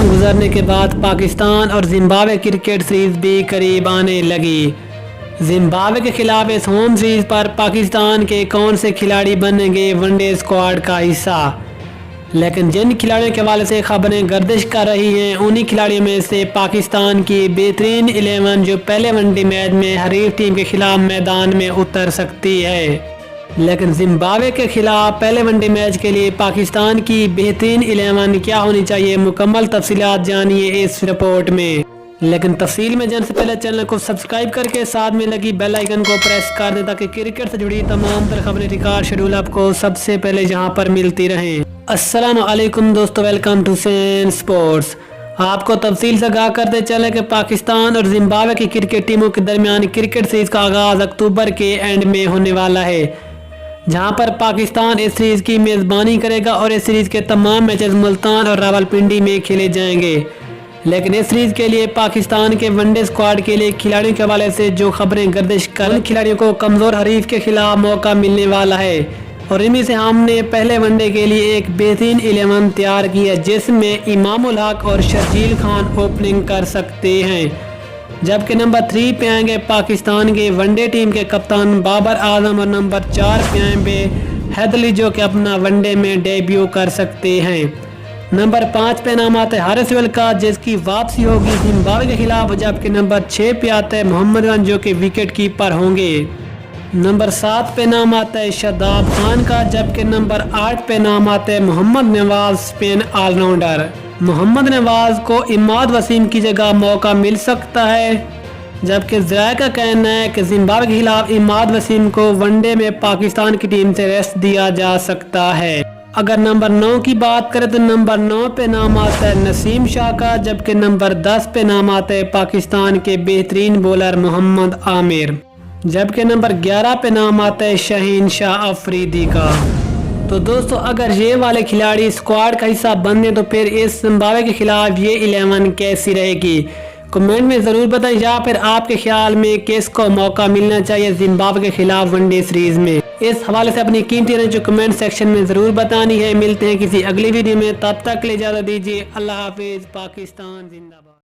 शाम गुजरने के बाद पाकिस्तान और जिम्बाब्वे क्रिकेट सीरीज भी करीब आने लगी। जिम्बाब्वे के खिलाफ इस होम सीरीज पर पाकिस्तान के कौन से खिलाड़ी बनेंगे वनडे स्क्वाड का हिस्सा, लेकिन जिन खिलाड़ियों के हवाले से खबरें गर्दिश कर रही हैं उन्हीं खिलाड़ियों में से पाकिस्तान की बेहतरीन 11 जो पहले वनडे मैच में हरीफ टीम के खिलाफ मैदान में उतर सकती है। लेकिन जिम्बाब्वे के खिलाफ पहले वनडे मैच के लिए पाकिस्तान की बेहतरीन 11 क्या होनी चाहिए, मुकम्मल तफसीलात जानिए इस रिपोर्ट में। लेकिन तफसील में जाने से पहले चैनल को सब्सक्राइब करके साथ में लगी बेल आइकन को प्रेस कर दें ताकि क्रिकेट से जुड़ी तमाम तर खबरें रिकॉर्ड शेड्यूल आपको सबसे पहले जहां पर मिलती रहें। अस्सलाम वालेकुम दोस्तों, वेलकम टू सेन स्पोर्ट्स। आपको तफसील से आगाह करते चले कि पाकिस्तान और जिम्बाब्वे की क्रिकेट टीमों के दरमियान क्रिकेट सीरीज का आगाज अक्टूबर के एंड में होने वाला है, जहां पर पाकिस्तान इस सीरीज की मेज़बानी करेगा और इस सीरीज के तमाम मैचेस मुल्तान और रावलपिंडी में खेले जाएंगे। लेकिन इस सीरीज के लिए पाकिस्तान के वनडे स्क्वाड के लिए खिलाड़ियों के हवाले से जो खबरें गर्दिश कर खिलाड़ियों को कमज़ोर हरीफ के खिलाफ मौका मिलने वाला है, और इनमें से हमने पहले वनडे के लिए एक बेहतरीन 11 तैयार की है जिसमें इमामुल हक और शर्जील खान ओपनिंग कर सकते हैं। जबकि नंबर 3 पे आएंगे पाकिस्तान के वनडे टीम के कप्तान बाबर आजम, और नंबर 4 पे आएंगे हैदर अली जो कि अपना वनडे में डेब्यू कर सकते हैं। नंबर 5 पे नाम आता है हारिस अव्वल का जिसकी वापसी होगी जिम्बाब्वे के खिलाफ, जबकि नंबर 6 पे आता है मोहम्मद रन जो कि विकेट कीपर होंगे। नंबर 7 पे नाम आता है शादाब खान का, जबकि नंबर 8 पे नाम आता है मोहम्मद नवाज स्पिन ऑलराउंडर। मोहम्मद नवाज को इमाद वसीम की जगह मौका मिल सकता है, जबकि ज़राए का कहना है कि जिम्बाब्वे के खिलाफ इमाद वसीम को वनडे में पाकिस्तान की टीम से रेस्ट दिया जा सकता है। अगर नंबर 9 की बात करें तो नंबर 9 पे नाम आता है नसीम शाह का, जबकि नंबर 10 पे नाम आता है पाकिस्तान के बेहतरीन बॉलर मोहम्मद आमिर, जबकि नंबर 11 पे नाम आता है शाहीन शाह अफरीदी का। तो दोस्तों, अगर ये वाले खिलाड़ी स्क्वाड का हिस्सा बने तो फिर इस जिम्बाब्वे के खिलाफ ये 11 कैसी रहेगी, कमेंट में ज़रूर बताएं। या फिर आपके ख्याल में किसको मौका मिलना चाहिए जिम्बाब्वे के खिलाफ वनडे सीरीज में, इस हवाले से अपनी कीमती राय जो कमेंट सेक्शन में ज़रूर बतानी है। मिलते हैं किसी अगली वीडियो में, तब तक ले इजाज़त दीजिए। अल्लाह हाफिज़। पाकिस्तान जिंदाबाद।